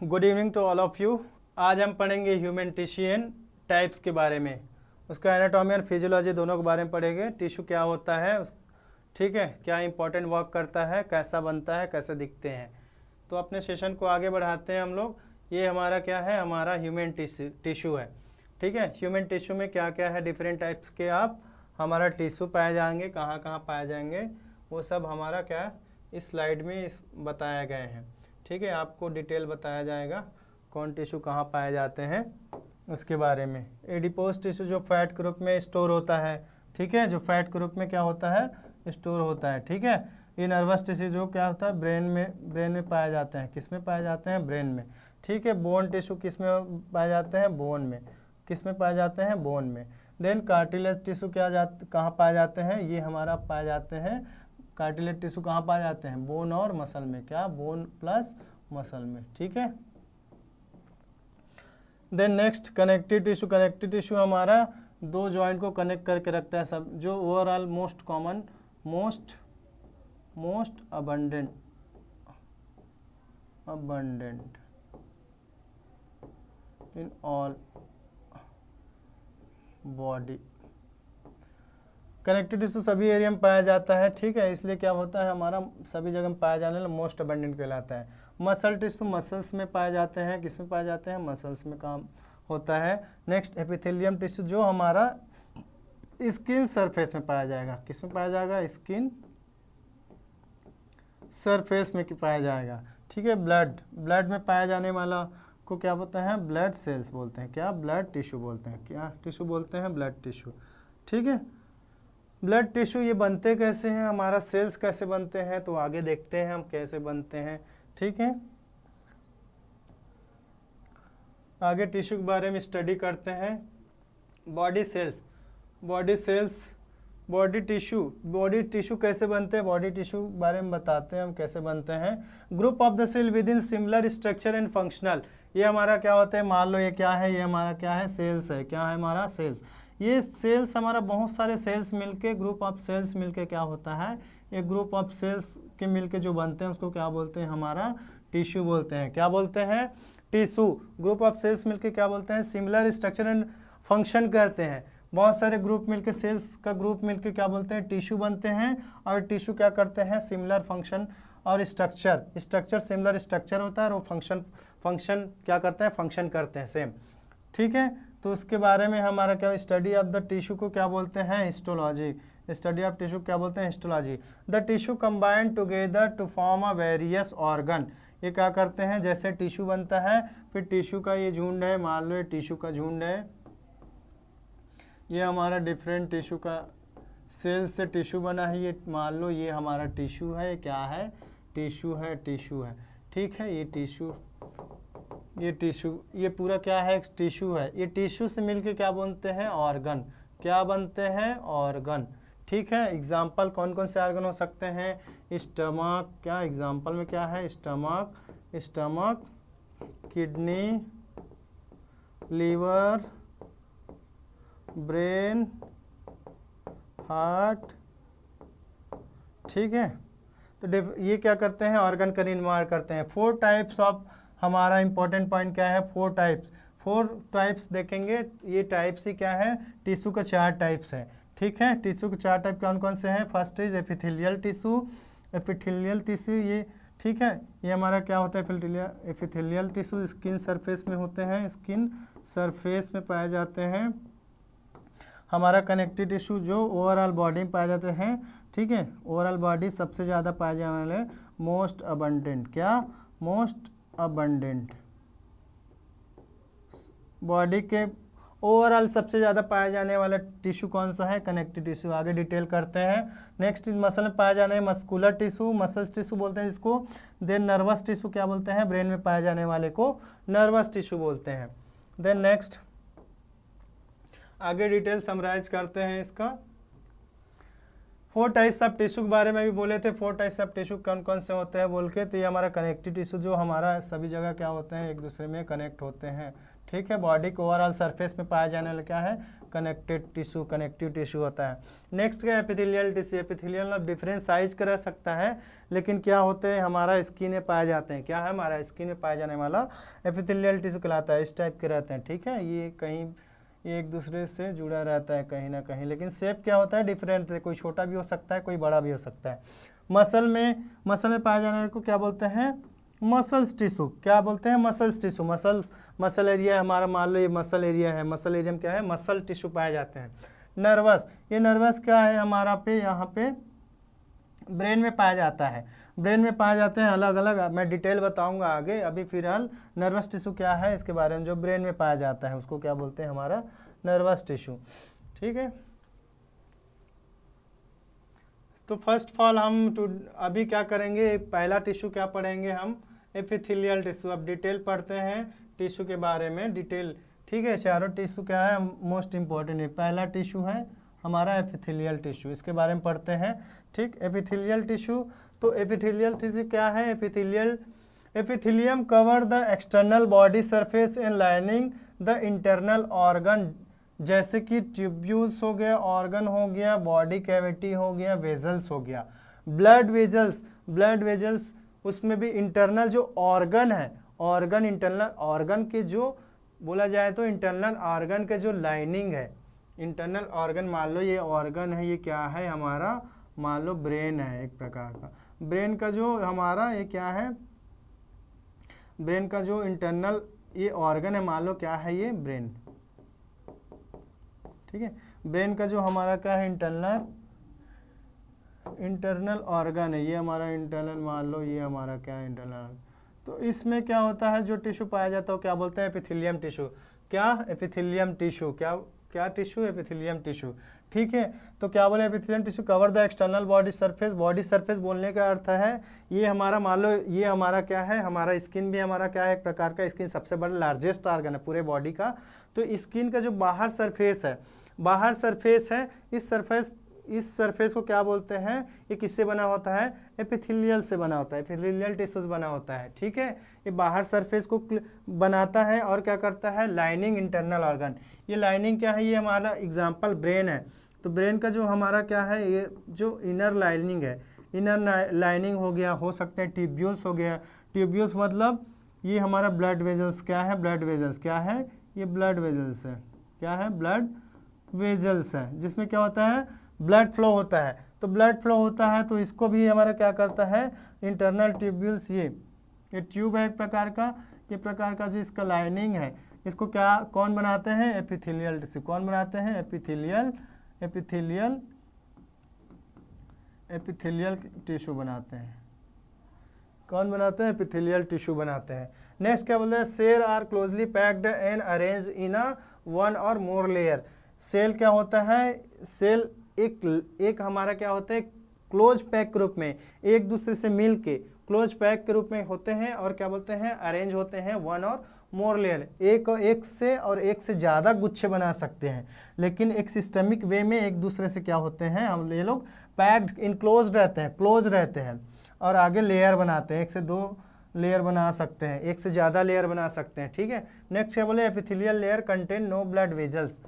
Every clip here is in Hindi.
Good evening to all of you. आज हम पढ़ेंगे ह्यूमन टिश्यू एंड टाइप्स के बारे में, उसका एनाटॉमी और फिजियोलॉजी दोनों के बारे में पढ़ेंगे। टिश्यू क्या होता है ठीक है, क्या इंपॉर्टेंट वर्क करता है, कैसा बनता है, कैसे दिखते हैं। तो अपने सेशन को आगे बढ़ाते हैं हम लोग। ये हमारा क्या है, हमारा ह्यूमन टिश्यू है। ठीक है, ह्यूमन टिश्यू में क्या क्या है, डिफरेंट टाइप्स के आप हमारा टिश्यू पाए जाएंगे, कहाँ कहाँ पाए जाएंगे, वो सब हमारा क्या इस स्लाइड में बताया गए हैं। ठीक है, आपको डिटेल बताया जाएगा कौन टिश्यू कहाँ पाए जाते हैं उसके बारे में। एडिपोज टिश्यू जो फैट ग्रुप में स्टोर होता है, ठीक है, जो फैट ग्रुप में क्या होता है, स्टोर होता है। ठीक है, ये नर्वस टिश्यू जो क्या होता है, ब्रेन में पाए जाते हैं। किस में पाए जाते हैं, ब्रेन में। ठीक है, बोन टिश्यू किस में पाए जाते हैं, बोन में। किस में पाए जाते हैं, बोन में। देन कार्टिलेज टिश्यू कहाँ पाए जाते हैं, ये हमारा पाए जाते हैं। कार्टिलेज टिश्यू कहाँ पाए जाते हैं, बोन और मसल में। क्या, बोन प्लस मसल में। ठीक है, then next connective tissue. Connective tissue हमारा दो जॉइंट को कनेक्ट करके रखता है, सब जो overall most common, most abundant in all body. Connective tissue सभी एरिया में पाया जाता है। ठीक है, इसलिए क्या होता है, हमारा सभी जगह में पाया जाने वाला मोस्ट अबंडेंट कहलाता है। मसल टिश्यू मसल्स में पाए जाते हैं। किस में पाए जाते हैं, मसल्स में काम होता है। नेक्स्ट एपिथेलियम टिश्यू जो हमारा स्किन सरफेस में पाया जाएगा। किस में पाया जाएगा, स्किन सरफेस में पाया जाएगा। ठीक है, ब्लड में पाया जाने वाला को क्या बोलते हैं, ब्लड सेल्स बोलते हैं। क्या, ब्लड टिश्यू बोलते हैं। क्या टिश्यू बोलते हैं, ब्लड टिश्यू। ठीक है, ब्लड टिश्यू ये बनते कैसे हैं, हमारा सेल्स कैसे बनते हैं, तो आगे देखते हैं हम कैसे बनते हैं। ठीक है, आगे टिश्यू के बारे में स्टडी करते हैं। बॉडी टिश्यू कैसे बनते हैं, बॉडी टिश्यू बारे में बताते हैं हम कैसे बनते हैं। Group of the cell within similar structure and functional. ये हमारा क्या होता है, मान लो ये क्या है, ये हमारा क्या है, सेल्स है। क्या है हमारा, सेल्स। ये सेल्स हमारा बहुत सारे सेल्स मिलके, ग्रुप ऑफ सेल्स मिलके क्या होता है, ये ग्रुप ऑफ सेल्स के मिलके जो बनते हैं उसको क्या बोलते हैं, हमारा टिश्यू बोलते हैं। क्या बोलते हैं, टिश्यू। ग्रुप ऑफ सेल्स मिलके क्या बोलते हैं, सिमिलर स्ट्रक्चर एंड फंक्शन करते हैं। बहुत सारे ग्रुप मिलके, सेल्स का ग्रुप मिलके क्या बोलते हैं, टिश्यू बनते हैं। और टिश्यू क्या करते हैं, सिमिलर फंक्शन और स्ट्रक्चर सिमिलर स्ट्रक्चर होता है, और वो फंक्शन क्या करते हैं, फंक्शन करते हैं सेम। ठीक है, तो उसके बारे में हमारा क्या, स्टडी ऑफ द टिश्यू को क्या बोलते हैं, हिस्टोलॉजी। स्टडी ऑफ टिश्यू क्या बोलते हैं, histology. The tissue combine together to form a various organ. ये क्या करते हैं, जैसे टिश्यू बनता है, फिर टिश्यू का ये झुंड है, मान लो ये टिश्यू का झुंड है, ये हमारा डिफरेंट टिश्यू का सेल्स से टिश्यू बना है। ये मान लो ये हमारा टिश्यू है, क्या है, टिश्यू है। ठीक है, ये टिश्यू ये पूरा क्या है, टिश्यू है। ये टिश्यू से मिलके क्या बनते हैं, ऑर्गन। क्या बनते हैं, ऑर्गन। ठीक है, एग्जाम्पल कौन कौन से ऑर्गन हो सकते हैं, स्टमक। क्या एग्जाम्पल में क्या है, stomach, kidney, liver, brain, heart. ठीक है, तो ये क्या करते हैं, ऑर्गन का निर्माण करते हैं। 4 टाइप्स ऑफ, हमारा इंपॉर्टेंट पॉइंट क्या है, 4 टाइप्स देखेंगे। ये टाइप्स ही क्या है, टिश्यू का 4 टाइप्स है। ठीक है, टिश्यू के 4 टाइप कौन कौन से हैं। First is epithelial tissue. ये ठीक है, ये हमारा क्या होता है, एपिथेलियल टिश्यू स्किन सरफेस में होते हैं, स्किन सरफेस में पाए जाते हैं। हमारा कनेक्टिव टिश्यू जो ओवरऑल बॉडी में पाए जाते हैं। ठीक है, ओवरऑल बॉडी सबसे ज़्यादा पाए जाने वाले मोस्ट अबंडेंट। क्या, मोस्ट अबंडेंट। बॉडी के ओवरऑल सबसे ज़्यादा पाए जाने वाला टिश्यू कौन सा है, कनेक्टिव टिश्यू। आगे डिटेल करते हैं। नेक्स्ट मसल में पाए जाने मस्कुलर टिश्यू, मसल्स टिश्यू बोलते हैं जिसको। देन नर्वस टिश्यू क्या बोलते हैं, ब्रेन में पाए जाने वाले को नर्वस टिश्यू बोलते हैं। देन नेक्स्ट आगे डिटेल समराइज करते हैं इसका। 4 टाइप्स ऑफ टिश्यू के बारे में भी बोले थे। 4 टाइप्स ऑफ टिश्यू कौन कौन से होते हैं बोल के, तो ये हमारा कनेक्टिव टिश्यू जो हमारा सभी जगह क्या होते हैं, एक दूसरे में कनेक्ट होते हैं, ठीक है। बॉडी के ओवरऑल सरफेस में पाया जाने वाला क्या है, कनेक्टेड टिश्यू, कनेक्टिव टिश्यू होता है। नेक्स्ट क्या है, epithelial tissue. Epithelial different size का रह सकता है, लेकिन क्या होते हैं, हमारा स्किन में पाए जाते हैं। क्या है, हमारा स्किन में पाया जाने वाला एपिथेलियल टिश्यू कहलाता है। इस टाइप के रहते हैं, ठीक है। ये कहीं एक दूसरे से जुड़ा रहता है कहीं ना कहीं, लेकिन शेप क्या होता है, डिफरेंट है। कोई छोटा भी हो सकता है, कोई बड़ा भी हो सकता है। मसल में पाए जाने को क्या बोलते हैं, मसल्स टिश्यू। क्या बोलते हैं, मसल्स टिश्यू। मसल एरिया हमारा, मान लो ये मसल एरिया है, मसल एरिया में क्या है, मसल टिश्यू पाए जाते हैं। नर्वस, ये नर्वस क्या है हमारा पे, यहाँ पे ब्रेन में पाया जाता है। ब्रेन में पाए जाते हैं अलग अलग, मैं डिटेल बताऊंगा आगे। अभी फिलहाल नर्वस टिश्यू क्या है इसके बारे में, जो ब्रेन में पाया जाता है उसको क्या बोलते हैं, हमारा नर्वस टिश्यू, ठीक है। तो फर्स्ट ऑफ ऑल हम अभी क्या करेंगे, पहला टिश्यू क्या पढ़ेंगे हम, एपिथेलियल टिश्यू। अब डिटेल पढ़ते हैं टिश्यू के बारे में, डिटेल, ठीक है। चारों टिश्यू क्या है, मोस्ट इंपॉर्टेंट है। पहला टिश्यू है हमारा एपिथेलियल टिश्यू, इसके बारे में पढ़ते हैं, ठीक। एपिथेलियल टिश्यू, तो एपिथेलियल टिश्यू क्या है, epithelium cover the external body surface and lining the internal organ, जैसे कि ट्यूब्यूल्स हो गया, ऑर्गन हो गया, बॉडी कैविटी हो गया, वेजल्स हो गया। ब्लड वेजल्स उसमें भी इंटरनल जो ऑर्गन है, ऑर्गन इंटरनल ऑर्गन के जो बोला जाए तो इंटरनल ऑर्गन के जो लाइनिंग है, इंटरनल ऑर्गन, मान लो ये ऑर्गन है, ये क्या है हमारा, मान लो ब्रेन है एक प्रकार का। ब्रेन का जो हमारा ये क्या है, ब्रेन का जो इंटरनल ये ऑर्गन है, मान लो क्या है ये ब्रेन, ठीक है। ब्रेन का जो हमारा क्या है, इंटरनल ऑर्गन है, ये हमारा इंटरनल, मान लो ये हमारा क्या है, इंटरनल। तो इसमें क्या होता है, जो टिश्यू पाया जाता है क्या बोलते हैं, एपिथेलियम टिश्यू। क्या, एपिथेलियम टिश्यू, क्या टिश्यू, एपिथेलियम टिश्यू, ठीक है। तो क्या बोले, epithelium tissue cover the external body surface. Body surface बोलने का अर्थ है ये हमारा, मान लो ये हमारा क्या है, हमारा स्किन भी हमारा क्या है, एक प्रकार का स्किन सबसे बड़ा लार्जेस्ट ऑर्गन है पूरे बॉडी का। तो स्किन का जो बाहर सरफेस है, इस सरफेस को क्या बोलते हैं, ये किससे बना होता है, एपिथेलियल से बना होता है, एपिथेलियल टिश्यूज बना होता है, ठीक है। ये बाहर सरफेस को बनाता है और क्या करता है, लाइनिंग इंटरनल ऑर्गन। ये लाइनिंग क्या है, ये हमारा एग्जांपल ब्रेन है। तो ब्रेन का जो हमारा क्या है, ये जो इनर लाइनिंग है, इनर लाइनिंग हो गया, हो सकते हैं ट्यूब्यूल्स हो गया। ट्यूब्यूल्स मतलब ये हमारा ब्लड वेजल्स, क्या है, ब्लड वेजल्स, क्या है, ये ब्लड वेजल्स है, क्या है, ब्लड वेजल्स है, जिसमें क्या होता है, ब्लड फ्लो होता है। तो ब्लड फ्लो होता है तो इसको भी हमारा क्या करता है, इंटरनल ट्यूब्यूल्स, ये ट्यूब है एक प्रकार का, ये प्रकार का जो इसका लाइनिंग है, इसको क्या कौन बनाते हैं, एपिथेलियल टिश्यू। कौन बनाते हैं, एपिथेलियल टिश्यू बनाते हैं। कौन बनाते हैं, एपिथेलियल टिश्यू बनाते हैं। नेक्स्ट क्या बोलते हैं, cell are closely packed and arrange in a one or more layer. Cell क्या होता है, सेल एक हमारा क्या होता है, क्लोज पैक के रूप में, एक दूसरे से मिल के क्लोज पैक के रूप में होते हैं, और क्या बोलते हैं, अरेंज होते हैं वन और मोर लेयर। एक से और एक से ज़्यादा गुच्छे बना सकते हैं, लेकिन एक सिस्टमिक वे में एक दूसरे से क्या होते हैं, हम ये लोग पैक्ड इनक्लोज रहते हैं, क्लोज रहते हैं, और आगे लेयर बनाते हैं, 1 से 2 लेयर बना सकते हैं, 1 से ज़्यादा लेयर बना सकते हैं, ठीक है। नेक्स्ट क्या बोले, epithelial layer contain no blood vessels.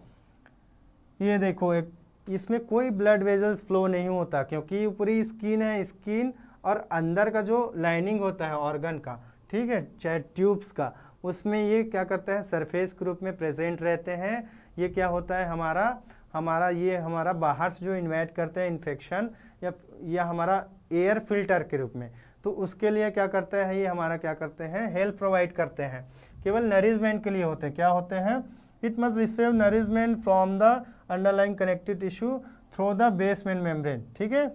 ये देखो, एक इसमें कोई ब्लड वेजल्स फ्लो नहीं होता, क्योंकि ऊपरी स्किन है, स्किन और अंदर का जो लाइनिंग होता है ऑर्गन का, ठीक है, चाहे ट्यूब्स का, उसमें ये क्या करता है, सरफेस के रूप में प्रेजेंट रहते हैं। ये क्या होता है, हमारा बाहर से जो इन्वाइट करते हैं इन्फेक्शन या हमारा एयर फिल्टर के रूप में, तो उसके लिए क्या करते हैं, ये हमारा क्या करते हैं, हेल्प प्रोवाइड करते हैं, केवल नरिशमेंट के लिए होते हैं। क्या होते हैं, it must receive nourishment from the underlying connective tissue through the basement membrane, ठीक है।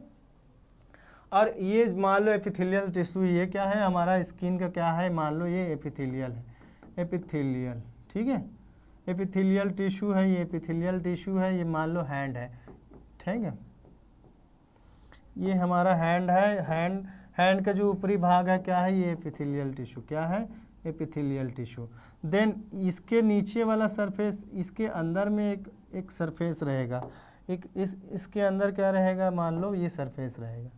और ये मान लो एपिथेलियल टिश्यू, ये क्या है, हमारा स्किन का क्या है, मान लो ये एपिथेलियल है, एपिथेलियल, ठीक है, एपिथेलियल टिश्यू है, ये एपिथेलियल टिश्यू है, ये मान लो हैंड है, ठीक है, ये हमारा हैंड है, हैंड का जो ऊपरी भाग है क्या है, ये एपिथेलियल टिश्यू, क्या है, एपिथेलियल टिश्यू। देन इसके नीचे वाला सरफेस, इसके अंदर में एक सरफेस रहेगा, एक इसके अंदर क्या रहेगा, मान लो ये सरफेस रहेगा,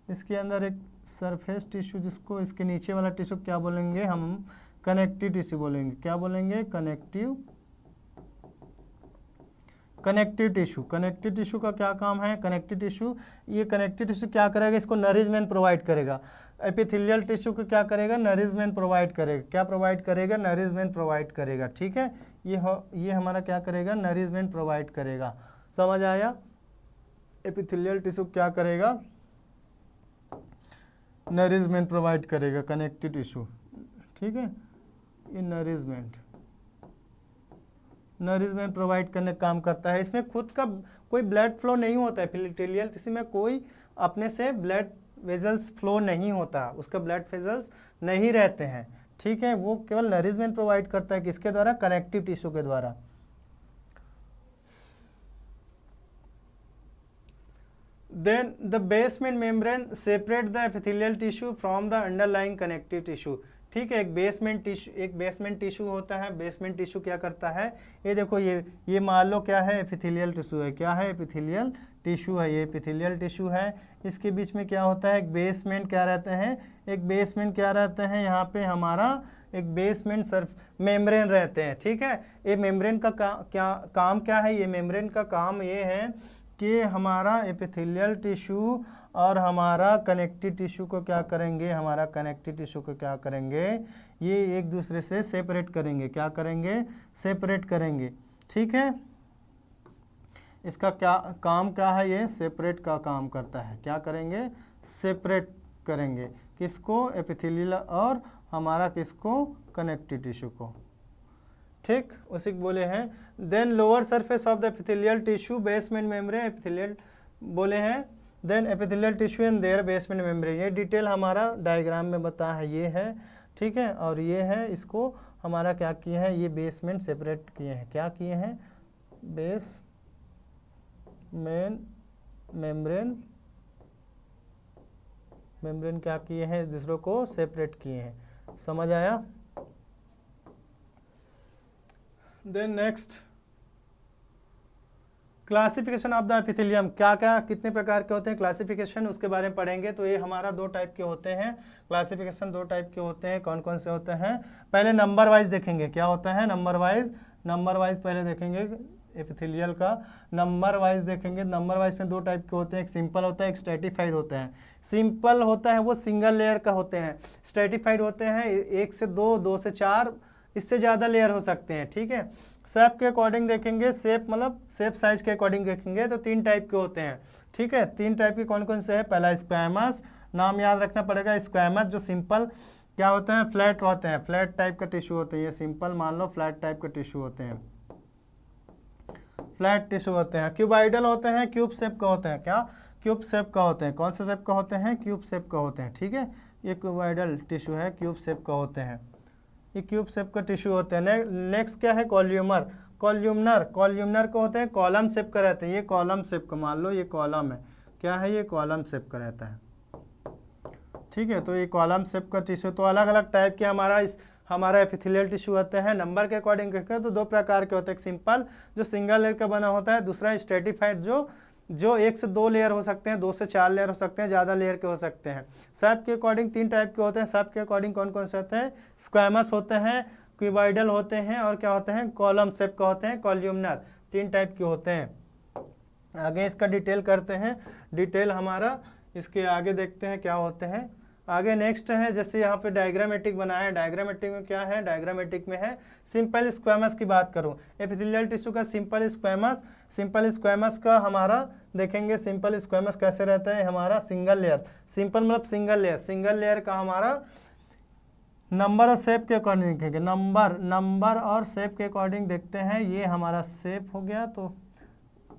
इसके अंदर एक सरफेस टिश्यू, जिसको इसके नीचे वाला टिश्यू क्या बोलेंगे हम, कनेक्टिव टिश्यू बोलेंगे। क्या बोलेंगे, कनेक्टिव टिश्यू। कनेक्टिव टिश्यू का क्या काम है, कनेक्टिव टिश्यू, ये कनेक्टिव टिश्यू क्या करेगा, इसको नरिशमेंट प्रोवाइड करेगा। एपिथेलियल टिश्यू को क्या करेगा, नरिशमेंट प्रोवाइड करेगा। क्या प्रोवाइड करेगा, नरिशमेंट प्रोवाइड करेगा। ठीक है, ये हमारा क्या करेगा, नरिशमेंट प्रोवाइड करेगा। समझ आया, एपिथेलियल टिश्यू क्या करेगा, नरिशमेंट प्रोवाइड करेगा, कनेक्टिव टिश्यू। ठीक है, ये नरिशमेंट प्रोवाइड करने का काम करता है। इसमें खुद का कोई ब्लड फ्लो नहीं होता है, एपिथेलियल टिश्यू में कोई अपने से ब्लड वेजल्स फ्लो नहीं होता, उसका ब्लड वेजल्स नहीं रहते हैं। ठीक है, वो केवल नरिशमेंट प्रोवाइड करता है, किसके द्वारा, कनेक्टिव टिश्यू के द्वारा। Then the basement membrane separate the epithelial tissue from the underlying connective tissue। ठीक है, एक बेसमेंट टिश्यू होता है। बेसमेंट टिश्यू क्या करता है, ये देखो, ये मान लो क्या है, एपिथेलियल टिश्यू है। क्या है, एपिथेलियल टिश्यू है, ये एपिथेलियल टिश्यू है। इसके बीच में क्या होता है, एक बेसमेंट क्या रहते हैं, एक बेसमेंट क्या रहते हैं, यहाँ पे हमारा एक बेसमेंट मेम्ब्रेन रहते हैं। ठीक है, ये मेम्ब्रेन का काम क्या है, ये मेम्ब्रेन का काम ये है कि हमारा एपिथेलियल टिश्यू और हमारा कनेक्टिव टिश्यू को क्या करेंगे, हमारा कनेक्टिव टिश्यू को क्या करेंगे, ये एक दूसरे से सेपरेट करेंगे। क्या करेंगे, सेपरेट करेंगे। ठीक है, इसका क्या काम क्या है, ये सेपरेट का काम करता है। क्या करेंगे, सेपरेट करेंगे, किसको, एपिथेलियल और हमारा किसको, कनेक्टिव टिश्यू को। ठीक, उसी को बोले हैं। Then lower surface of the epithelial tissue basement membrane, epithelial बोले हैं। Then epithelial tissue and their basement membrane, ये डिटेल हमारा डायग्राम में बता है, ये है। ठीक है, और ये है, इसको हमारा क्या किए हैं, ये बेसमेंट सेपरेट किए हैं। क्या किए हैं, बेसमेंट मेम्ब्रेन क्या किए हैं, दूसरों को सेपरेट किए हैं। समझ आया। Then next, classification of the epithelium, क्या क्या कितने प्रकार के होते हैं, क्लासिफिकेशन उसके बारे में पढ़ेंगे। तो ये हमारा 2 टाइप के होते हैं, क्लासिफिकेशन 2 टाइप के होते हैं। कौन कौन से होते हैं, पहले नंबर वाइज देखेंगे। क्या होता है, नंबर वाइज पहले देखेंगे एपिथेलियल का, नंबर वाइज देखेंगे। नंबर वाइज में 2 टाइप के होते हैं, एक सिंपल होता है, एक स्ट्रेटिफाइड होता है। सिंपल होता है वो सिंगल लेयर का होते हैं, स्ट्रेटिफाइड होते हैं 1 से 2, 2 से 4, इससे ज़्यादा लेयर हो सकते हैं। ठीक है, शेप के अकॉर्डिंग देखेंगे, शेप मतलब शेप साइज के अकॉर्डिंग देखेंगे तो 3 टाइप के होते हैं। ठीक है, 3 टाइप के कौन कौन से हैं, पहला स्क्वैमस, नाम याद रखना पड़ेगा। स्क्वैमस जो सिंपल क्या होते हैं, फ्लैट होते हैं, फ्लैट टाइप का टिश्यू होते हैं। ये सिंपल मान लो फ्लैट टाइप का टिश्यू होते हैं, फ्लैट टिश्यू होते हैं। क्यूबाइडल होते हैं, क्यूब शेप का होते हैं। क्या, क्यूब शेप का होते हैं। कौन से शेप का होते हैं, क्यूब शेप का होते हैं। ठीक है, ये क्यूबाइडल टिश्यू है, क्यूब शेप का होते हैं, ये क्यूब शेप का टिश्यू होते हैं। नेक्स्ट क्या है, कॉल्यूमर, कॉल्यूमनर को होते हैं, कॉलम शेप का रहते हैं। ये कॉलम शेप का, मान लो ये कॉलम है, क्या है, ये कॉलम शेप का रहता है। ठीक है, तो ये कॉलम शेप का टिश्यू, तो अलग अलग टाइप के हमारा एपिथेलियल टिश्यू होते हैं। नंबर के अकॉर्डिंग देखें तो 2 प्रकार के होते हैं, एक सिंपल जो सिंगल लेयर का बना होता है, दूसरा स्ट्रेटिफाइड जो 1 से 2 लेयर हो सकते हैं, 2 से 4 लेयर हो सकते हैं, ज़्यादा लेयर के हो सकते हैं। शेप के अकॉर्डिंग 3 टाइप के होते हैं। शेप के अकॉर्डिंग कौन कौन से होते हैं, स्क्वैमस होते हैं, क्यूबॉइडल होते हैं, और क्या होते हैं, कॉलम शेप का होते हैं, कॉल्यूमनर। 3 टाइप के होते हैं। आगे इसका डिटेल करते हैं, डिटेल हमारा इसके आगे देखते हैं क्या होते हैं। आगे नेक्स्ट है, जैसे यहाँ पे डायग्रामेटिक बनाया है। डायग्रामेटिक में क्या है, डायग्रामेटिक में है सिंपल स्क्वैमस की बात करूँ, एपिथेलियल टिश्यू का सिंपल स्क्वैमस का हमारा देखेंगे। सिंपल स्क्वैमस कैसे रहता है, हमारा सिंगल लेयर, सिंपल मतलब सिंगल लेयर का हमारा नंबर और शेप के अकॉर्डिंग देखेंगे। नंबर और शेप के अकॉर्डिंग देखते हैं। ये हमारा शेप हो गया, तो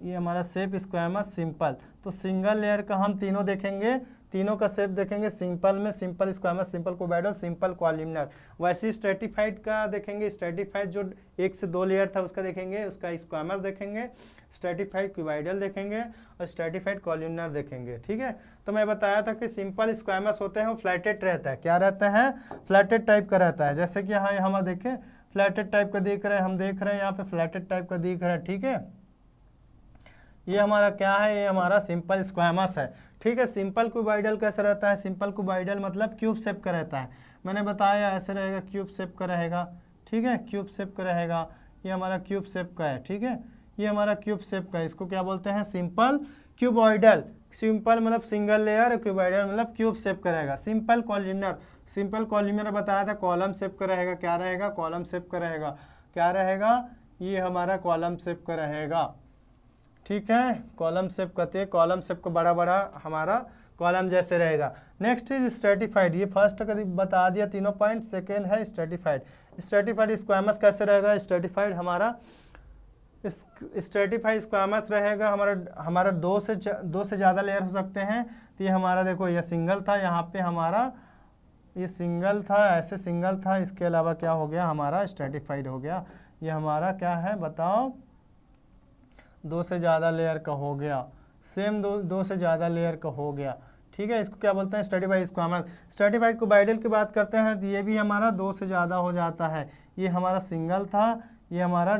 ये हमारा शेप स्क्वैमस सिंपल, तो सिंगल लेयर का हम तीनों देखेंगे, तीनों का शेप देखेंगे। सिंपल में simple squamous, simple cuboidal, simple columnar. वैसे स्ट्रेटिफाइड का देखेंगे, स्ट्रेटिफाइड जो 1 से 2 लेयर था उसका देखेंगे, उसका स्क्वैमस देखेंगे, स्ट्रेटिफाइड क्यूबॉइडल देखेंगे और स्ट्रेटिफाइड कॉलमनर देखेंगे। ठीक है, तो मैं बताया था कि सिंपल स्क्वैमस होते हैं वो फ्लैटेड रहता है। क्या रहता है, फ्लैटेड टाइप का रहता है। जैसे कि यहाँ हम देखें फ्लैटेड टाइप का दिख रहा है, हम देख रहे हैं यहाँ पे फ्लैटेड टाइप का दिख रहा है। ठीक है, ये हमारा क्या है, ये हमारा सिंपल स्क्वामस है। ठीक है, सिंपल क्यूबॉइडल कैसे रहता है, सिंपल क्यूबॉइडल मतलब क्यूब शेप का रहता है। मैंने बताया ऐसे रहेगा, क्यूब शेप का रहेगा। ठीक है, क्यूब शेप का रहेगा, ये हमारा क्यूब शेप का है। ठीक है, ये हमारा क्यूब शेप का है, इसको क्या बोलते हैं, सिंपल क्यूबॉइडल। सिंपल मतलब सिंगल लेयर, क्यूबॉइडल मतलब क्यूब शेप का रहेगा। सिंपल कॉलिमर, सिंपल कॉलिमर बताया था कॉलम शेप का रहेगा। क्या रहेगा, कॉलम शेप का रहेगा। क्या रहेगा, ये हमारा कॉलम शेप का रहेगा। ठीक है, कॉलम शेप कहते हैं, कॉलम शेप को बड़ा बड़ा हमारा कॉलम जैसे रहेगा। नेक्स्ट इज स्ट्रेटिफाइड, ये फर्स्ट का बता दिया तीनों पॉइंट। सेकेंड है स्ट्रेटिफाइड। स्ट्रेटिफाइड स्क्वामस कैसे रहेगा, स्ट्रेटिफाइड हमारा स्ट्रेटिफाइड स्क्वामस रहेगा। हमारा दो से ज़्यादा लेयर हो सकते हैं। तो ये हमारा देखो, ये सिंगल था, यहाँ पे हमारा ये सिंगल था, ऐसे सिंगल था, इसके अलावा क्या हो गया, हमारा स्ट्रेटिफाइड हो गया। ये हमारा क्या है बताओ, दो से ज़्यादा लेयर का हो गया। सेम दो से ज़्यादा लेयर का हो गया। ठीक है, इसको क्या बोलते हैं, स्ट्रेटिफाइड स्क्वामस। स्ट्रेटिफाइड क्यूबॉइडल की बात करते हैं तो ये भी हमारा दो से ज़्यादा हो जाता है। ये हमारा सिंगल था, ये हमारा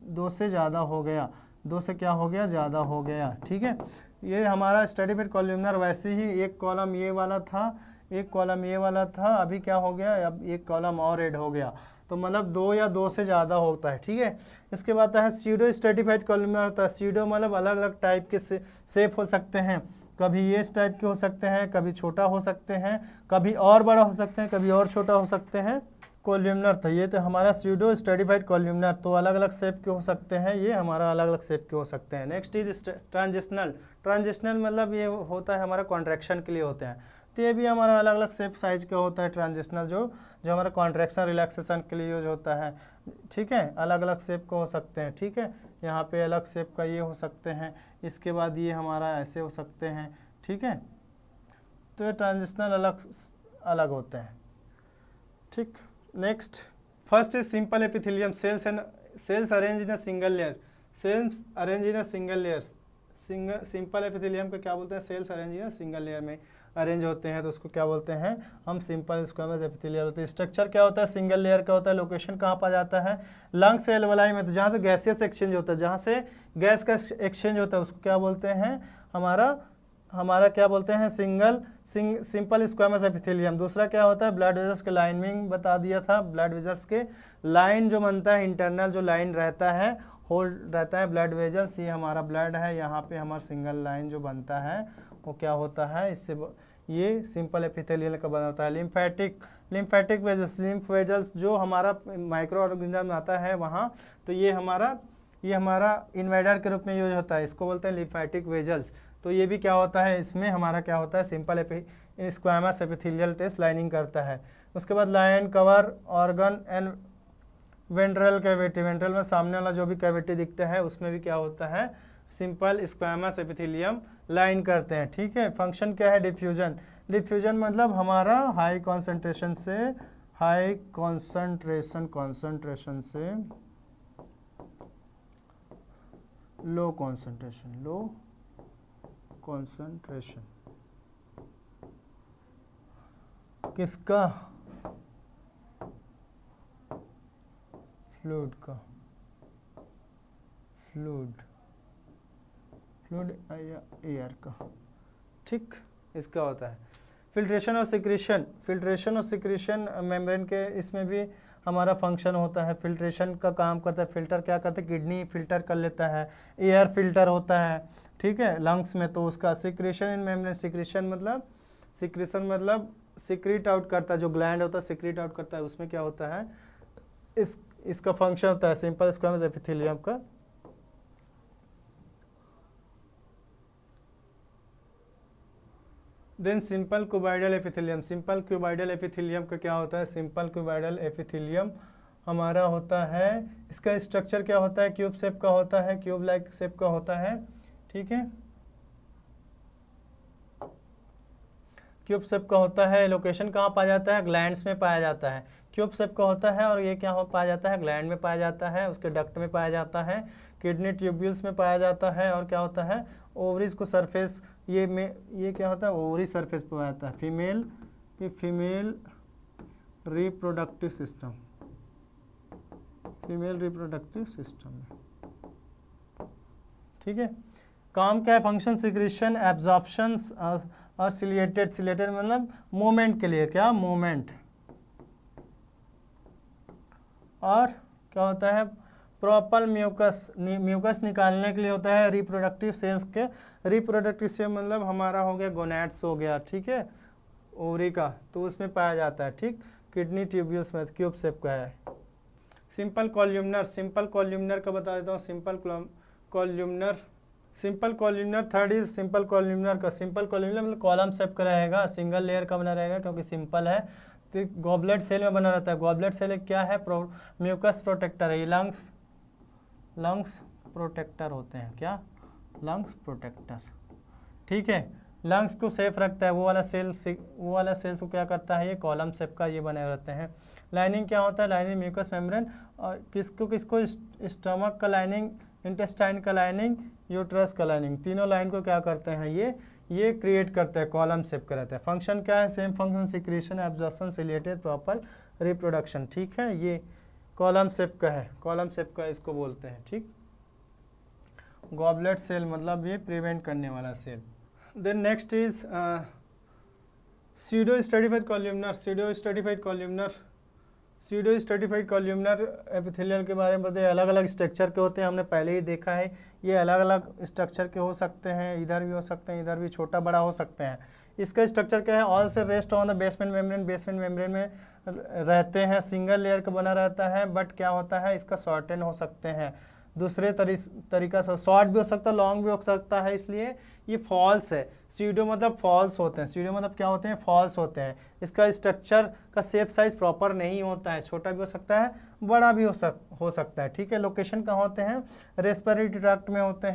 दो से ज़्यादा हो गया, दो से क्या हो गया, ज़्यादा हो गया। ठीक है, ये हमारा स्ट्रेटिफाइड कॉलमनर वैसे ही एक कॉलम ये वाला था, एक कॉलम ये वाला था, अभी क्या हो गया, अब एक कॉलम और ऐड हो गया। तो मतलब दो या दो से ज़्यादा होता है। ठीक है, इसके बाद है स्यूडो स्ट्रेटिफाइड कॉलमनर होता है। स्यूडो मतलब अलग अलग टाइप के शेप हो सकते हैं, कभी ये इस टाइप के हो सकते हैं, कभी छोटा हो सकते हैं, कभी और बड़ा हो सकते हैं, कभी और छोटा हो सकते हैं। कॉलमनर था ये, तो हमारा स्यूडो स्ट्रेटिफाइड कॉलमनर, तो अलग अलग शेप के हो सकते हैं, ये हमारा अलग अलग शेप के हो सकते हैं। Next is transitional. ट्रांजिशनल मतलब ये होता है हमारा कॉन्ट्रैक्शन के लिए होते हैं। तो ये भी हमारा अलग अलग शेप साइज का होता है ट्रांजिशनल, जो हमारा कॉन्ट्रैक्शन रिलैक्सेशन के लिए यूज होता है। ठीक है, अलग अलग शेप का हो सकते हैं। ठीक है, यहाँ पे अलग शेप का ये हो सकते हैं, इसके बाद ये हमारा ऐसे हो सकते हैं। ठीक है, तो ये ट्रांजिशनल अलग अलग होते हैं। ठीक, next first is simple epithelium cells and cells arrange in a single layer. Cells arrange in a single layer, simple epithelium को क्या बोलते हैं, cells arrange in a single layer में अरेंज होते हैं, तो उसको क्या बोलते हैं हम, सिंपल स्क्वामस एपिथेलियल होते हैं। स्ट्रक्चर क्या होता है, सिंगल लेयर का होता है। लोकेशन कहाँ पा जाता है, लंग्स एल्वेलाई में, तो जहाँ से गैसियस एक्सचेंज होता है, जहाँ से गैस का एक्सचेंज होता है, उसको क्या बोलते हैं, हमारा क्या बोलते हैं, सिंपल स्क्वामस एपिथेलियम। दूसरा क्या होता है, ब्लड वेजल्स के लाइनिंग बता दिया था। ब्लड वेजल्स के लाइन जो बनता है, इंटरनल जो लाइन रहता है, होल रहता है ब्लड वेजल्स, ये हमारा ब्लड है, यहाँ पे हमारा सिंगल लाइन जो बनता है वो क्या होता है, इससे ये सिंपल एपिथेलियल का बना होता है। लिम्फेटिक वेजल्स, लिम्फ वेजल्स जो हमारा माइक्रो ऑर्गेनिज्म में आता है वहाँ, तो ये हमारा इन्वाइडर के रूप में यूज होता है, इसको बोलते हैं लिम्फेटिक वेजल्स। तो ये भी क्या होता है, इसमें हमारा क्या होता है, simple squamous epithelial test lining करता है। उसके बाद line cover organ and ventral cavity, ventral में सामने वाला जो भी कैविटी दिखता है उसमें भी क्या होता है, सिंपल स्क्वामस एपिथेलियम लाइन करते हैं। ठीक है, फंक्शन क्या है, डिफ्यूजन। डिफ्यूजन मतलब हमारा हाई कॉन्सेंट्रेशन से लो कॉन्सेंट्रेशन किसका, फ्लूइड एयर का। ठीक, इसका होता है फिल्ट्रेशन और सिक्रीशन मेम्ब्रेन के, इसमें भी हमारा फंक्शन होता है। फिल्ट्रेशन का काम करता है, फिल्टर क्या करता है, किडनी फिल्टर कर लेता है, एयर फिल्टर होता है। ठीक है, लंग्स में, तो उसका सिक्रीशन इन मेम्ब्रेन, सिक्रीशन मतलब सिक्रीट आउट करता है, जो ग्लैंड होता है सिक्रीट आउट करता है, उसमें क्या होता है, इसका फंक्शन होता है सिंपल स्क्वामस एपिथेलियम का। Then simple cuboidal epithelium. Simple cuboidal epithelium का क्या होता है, सिंपल क्यूबॉइडल एपिथेलियम हमारा होता है, इसका स्ट्रक्चर क्या होता है, क्यूब शेप का होता है, क्यूब लाइक शेप का होता है। ठीक है, क्यूब शेप का होता है। लोकेशन कहाँ पाया जाता है, ग्लैंड्स में पाया जाता है। क्यूब शेप का होता है और ये क्या हो पाया जाता है, ग्लैंड में पाया जाता है, उसके डक्ट में पाया जाता है, किडनी ट्यूब्यूल्स में पाया जाता है, और क्या होता है, ओवरीज को सरफेस, ये क्या होता है, ओवरी सरफेस पर पाया जाता है, फीमेल रिप्रोडक्टिव सिस्टम में। ठीक है, काम क्या है, फंक्शन सिक्रीशन, एब्जॉर्प्शन और सिलेटेड मतलब मूवमेंट के लिए, क्या मूवमेंट, और क्या होता है प्रॉपर म्यूकस निकालने के लिए होता है रिप्रोडक्टिव सेल्स के। रिप्रोडक्टिव सेल मतलब हमारा हो गया गोनैड्स हो गया, ठीक है, ओवरी का, तो उसमें पाया जाता है, ठीक। किडनी ट्यूब्यूल्स में क्यूब शेप का है। सिंपल कॉल्यूमनर का बता देता हूँ। Simple columnar third is simple columnar का। सिंपल कॉल्यूमनर मतलब कॉलम शेप का रहेगा, सिंगल लेयर का बना रहेगा क्योंकि सिंपल है। तो गॉबलेट सेल में बना रहता है। गॉबलेट सेल क्या है, म्यूकस प्रोटेक्टर है। ये लंग्स प्रोटेक्टर होते हैं, क्या लंग्स प्रोटेक्टर, ठीक है। लंग्स को सेफ रखता है, वो वाला सेल्स को क्या करता है, ये कॉलम शेप का ये बने रहते हैं। लाइनिंग क्या होता है, लाइनिंग म्यूकस मेम्ब्रेन, और किसको स्टमक का लाइनिंग, इंटेस्टाइन का लाइनिंग, यूट्रस का लाइनिंग, तीनों लाइन को क्या करते हैं, ये क्रिएट करते हैं, कॉलम शेप का रहता है। फंक्शन क्या है, same function, secretion, absorption, chelated, proper reproduction, ठीक है। ये कॉलम शेप का है, कॉलम शेप का इसको बोलते हैं, ठीक। गॉबलेट सेल मतलब ये प्रिवेंट करने वाला cell. Then next is pseudo stratified columnar epithelial के बारे में बताइए। अलग अलग स्ट्रक्चर के होते हैं, हमने पहले ही देखा है। ये अलग अलग स्ट्रक्चर के हो सकते हैं, इधर भी हो सकते हैं, इधर भी छोटा बड़ा हो सकते हैं। इसका स्ट्रक्चर क्या है, ऑल से rest on the basement membrane में रहते हैं, सिंगल लेयर का बना रहता है। बट क्या होता है, इसका शॉर्टन हो सकते हैं, दूसरे तरीका से शॉर्ट भी हो सकता है, लॉन्ग भी हो सकता है, इसलिए ये फॉल्स है। स्यूडो मतलब फॉल्स होते हैं, स्यूडो मतलब क्या होते हैं, फॉल्स होते हैं। इसका स्ट्रक्चर का शेप साइज प्रॉपर नहीं होता है, छोटा भी हो सकता है, बड़ा भी हो सकता है, ठीक है। लोकेशन कहाँ होते हैं, रेस्पिरेटरी ट्रैक्ट में होते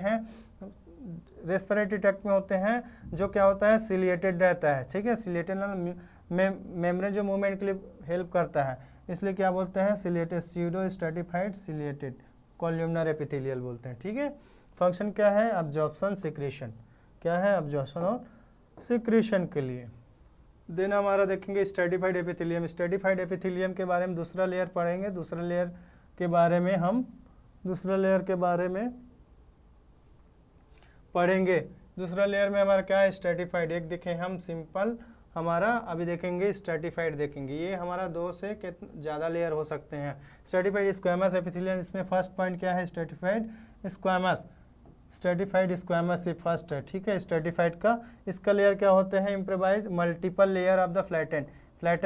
हैं, जो क्या होता है, सिलिएटेड रहता है, ठीक है। सिलिएटेड मेम्ब्रेन जो मूवमेंट के लिए हेल्प करता है, इसलिए क्या बोलते हैं, ciliated, pseudo stratified ciliated columnar epithelial बोलते हैं, ठीक है। फंक्शन क्या है, अब्जॉर्प्शन, सिक्रीशन, क्या है, अब्जॉर्प्शन और सिक्रीशन के लिए। देन हमारा देखेंगे स्ट्रेटिफाइड एपिथेलियम। स्ट्रेटिफाइड एपिथेलियम के बारे में दूसरा लेयर पढ़ेंगे। दूसरा लेयर के बारे में पढ़ेंगे। दूसरा लेयर में हमारा क्या है, स्ट्रेटिफाइड। एक देखें हम सिंपल, हमारा अभी देखेंगे स्ट्रेटिफाइड देखेंगे। ये हमारा 2 से ज़्यादा लेयर हो सकते हैं। स्ट्रेटिफाइड स्क्वैमस एपिथेलियम, इसमें फर्स्ट पॉइंट क्या है, स्ट्रेटिफाइड स्क्वैमस ये फर्स्ट है, ठीक है। स्ट्रेटिफाइड का इसका लेयर क्या होते हैं, improvise multiple layer of the flatten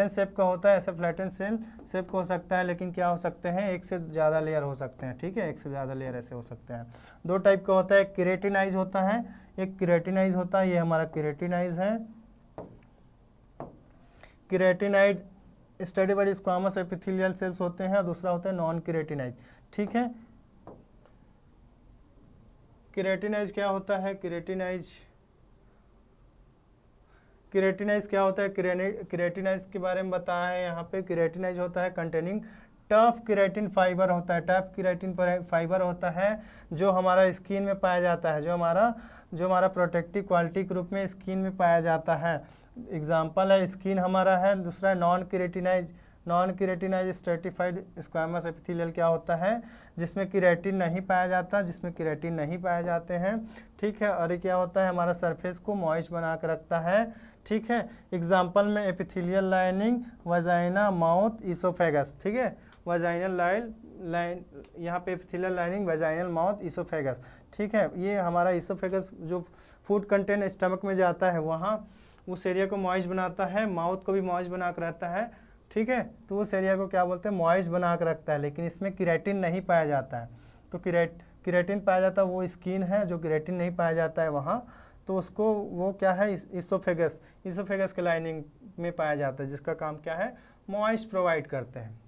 shape का होता है। ऐसे फ्लैटन सेल शेप का हो सकता है, लेकिन क्या हो सकते हैं, एक से ज़्यादा लेयर हो सकते हैं, ठीक है। एक से ज़्यादा लेयर ऐसे हो सकते हैं। 2 टाइप का होता है, केराटिनाइज होता है, एक केराटिनाइज होता है, ये हमारा केराटिनाइज है। केराटिनाइड स्ट्रेटिफाइड स्क्वामस एपिथेलियल सेल्स होते हैं, और दूसरा होता है नॉन केराटिनाइज, ठीक है। केराटिनाइज क्या होता है, केराटिनाइज क्या होता है, केराटिनाइज के बारे में बताया है यहाँ पे। केराटिनाइज होता है कंटेनिंग टफ केराटिन फाइबर होता है, टफ केराटिन फाइबर होता है, जो हमारा स्किन में पाया जाता है, जो हमारा प्रोटेक्टिव क्वालिटी के रूप में स्किन में पाया जाता है। एग्जाम्पल है स्किन हमारा है। दूसरा है नॉन केराटिनाइज स्ट्रेटिफाइड स्क्वैमस एपिथेलियल क्या होता है, जिसमें केराटिन नहीं पाया जाते हैं, ठीक है। और ये क्या होता है, हमारा सरफेस को मॉइस्ट बना कर रखता है, ठीक है। एग्जाम्पल में epithelial lining, vagina, mouth, oesophagus, ठीक है। वजाइनल लाइन यहाँ पे epithelial lining, vaginal, mouth, oesophagus, ठीक है। ये हमारा इसोफेगस जो फूड कंटेंट स्टमक में जाता है, वहाँ उस एरिया को मॉइस्ट बनाता है, माउथ को भी मॉइस्ट बना कर रहता है, ठीक है। तो उस एरिया को क्या बोलते हैं, मॉइस्ट बना कर रखता है। लेकिन इसमें केराटिन नहीं पाया जाता है। तो केराटिन पाया जाता है वो स्किन है, जो केराटिन नहीं पाया जाता है वहाँ, तो उसको वो क्या है, इसोफेगस के लाइनिंग में पाया जाता है, जिसका काम क्या है, मॉइस्ट प्रोवाइड करते हैं।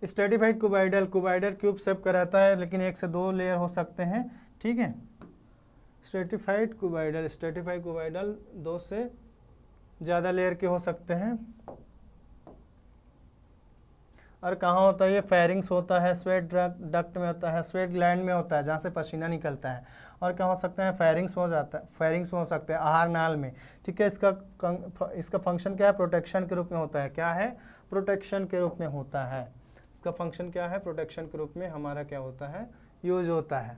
स्ट्रेटिफाइड क्यूबाइडल क्यूब शेप का रहता है, लेकिन 1 से 2 लेयर हो सकते हैं, ठीक है। स्ट्रेटिफाइड क्यूबाइडल 2 से ज़्यादा लेयर के हो सकते हैं। और कहाँ होता है ये, फेरिंग्स होता है, स्वेट डक्ट में होता है, स्वेट ग्लैंड में होता है, जहाँ से पसीना निकलता है। और क्या हो सकता है, फेरिंग्स में हो सकते हैं, आहार नाल में, ठीक है। इसका फंक्शन क्या है, प्रोटेक्शन के रूप में होता है। क्या है, प्रोटेक्शन के रूप में होता है। इसका फंक्शन क्या है, प्रोटेक्शन के रूप में हमारा क्या होता है, यूज होता है।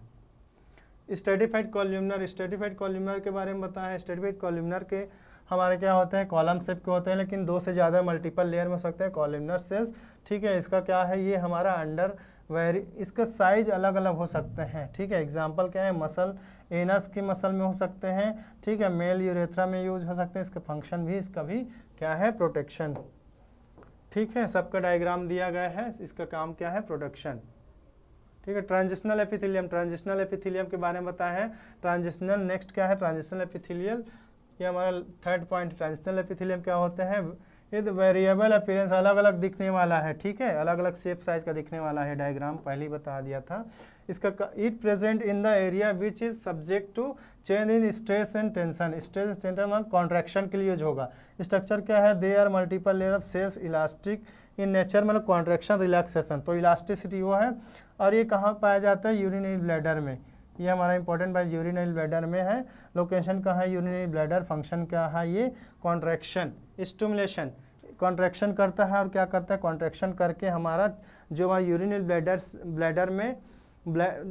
स्ट्रेटिफाइड कॉलमनर के बारे में बताएं। स्ट्रेटिफाइड कॉलमनर के हमारे क्या होते हैं, कॉलम शेप के होते हैं, लेकिन 2 से ज़्यादा मल्टीपल लेयर में हो सकते हैं कॉलमनर सेल्स। ठीक है, इसका क्या है, ये हमारा अंडर वेरी, इसका साइज अलग अलग हो सकते हैं। ठीक है, एग्जांपल क्या है, मसल एनस की मसल में हो सकते हैं। ठीक है, मेल यूरेथ्रा में यूज हो सकते हैं। इसका फंक्शन भी, इसका भी क्या है, प्रोटेक्शन। ठीक है, सबका डायग्राम दिया गया है, इसका काम क्या है, प्रोटेक्शन। ठीक है, ट्रांजिशनल एपिथेलियम के बारे में बताया है। ट्रांजिशनल नेक्स्ट क्या है, ट्रांजिशनल एपिथेलियल, ये हमारा थर्ड पॉइंट। ट्रांजिशनल एपिथेलियम क्या होते हैं, ये तो वेरिएबल अपीयरेंस, अलग अलग दिखने वाला है। ठीक है, अलग अलग शेप साइज का दिखने वाला है, डायग्राम पहले ही बता दिया था। इसका it present in the area which is subject to change in stress and tension. Stress tension और कॉन्ट्रैक्शन के लिए यूज होगा। स्ट्रक्चर क्या है, they are multiple layer of cells, elastic in nature, मतलब कॉन्ट्रैक्शन रिलैक्सेशन, तो इलास्टिसिटी वो है। और ये कहाँ पाया जाता है, यूरिनरी ब्लैडर में। ये हमारा इंपॉर्टेंट बात यूरिनरी ब्लैडर में है। लोकेशन कहाँ है, यूरिनरी ब्लैडर। फंक्शन क्या है, ये कॉन्ट्रैक्शन, स्टिमुलेशन, कॉन्ट्रैक्शन करता है। और क्या करता है, कॉन्ट्रैक्शन करके हमारा जो हमारा यूरिनरी ब्लैडर में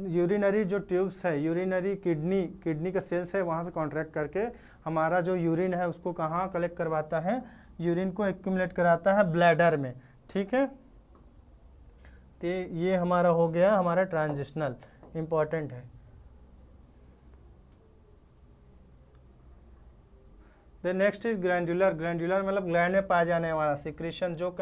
यूरिनरी जो ट्यूब्स है, यूरिनरी किडनी का सेल्स है, वहाँ से कॉन्ट्रैक्ट करके हमारा जो यूरिन है उसको कहाँ कलेक्ट करवाता है, यूरिन को एक्यूमुलेट कराता है ब्लैडर में। ठीक है, तो ये हमारा हो गया हमारा ट्रांजिशनल, इम्पॉर्टेंट है। द नेक्स्ट इज ग्लैंडुलर मतलब ग्लैंड में पाया जाने वाला सिक्रीशन, जो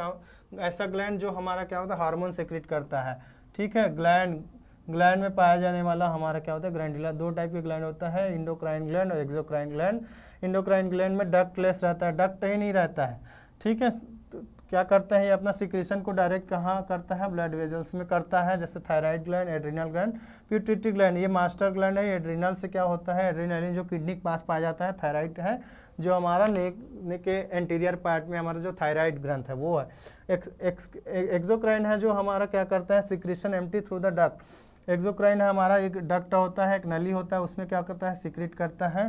ऐसा ग्लैंड जो हमारा क्या होता है, हार्मोन सेक्रेट करता है। ठीक है, ग्लैंड में पाया जाने वाला हमारा क्या होता है, ग्लैंडुलर। 2 टाइप के ग्लैंड होता है, इंडोक्राइन ग्लैंड और एक्सोक्राइन ग्लैंड। इंडोक्राइन ग्लैंड में डक्टलेस रहता है, डक्ट ही नहीं रहता है। ठीक है, तो क्या करता है, ये अपना सिक्रीशन को डायरेक्ट कहाँ करता है, ब्लड वेजल्स में करता है, जैसे thyroid gland, adrenal gland, pituitary gland. ये मास्टर ग्लैंड है। एड्रिनल से क्या होता है, एड्रिनलिन जो किडनी के पास पाया जाता है। थायराइड है जो हमारा नेक के एंटीरियर पार्ट में हमारा जो थायराइड ग्रंथ है वो है। एक्सोक्राइन है जो हमारा क्या करता है, secretion empty through the duct. Exocrine है हमारा, एक डक्ट होता है, एक नली होता है, उसमें क्या करता है, सिक्रेट करता है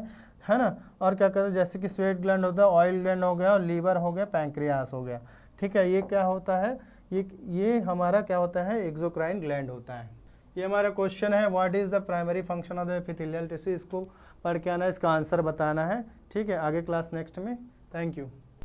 ना। और क्या करता है, जैसे कि स्वेट ग्लैंड होता है, ऑयल ग्लैंड हो गया, और लीवर हो गया, पैंक्रियास हो गया। ठीक है, ये क्या होता है, ये हमारा क्या होता है, एक्सोक्राइन ग्लैंड होता है। ये हमारा क्वेश्चन है, what is the primary function of the epithelial tissue. इसको पढ़ के आना, इसका आंसर बताना है। ठीक है, आगे क्लास नेक्स्ट में। Thank you.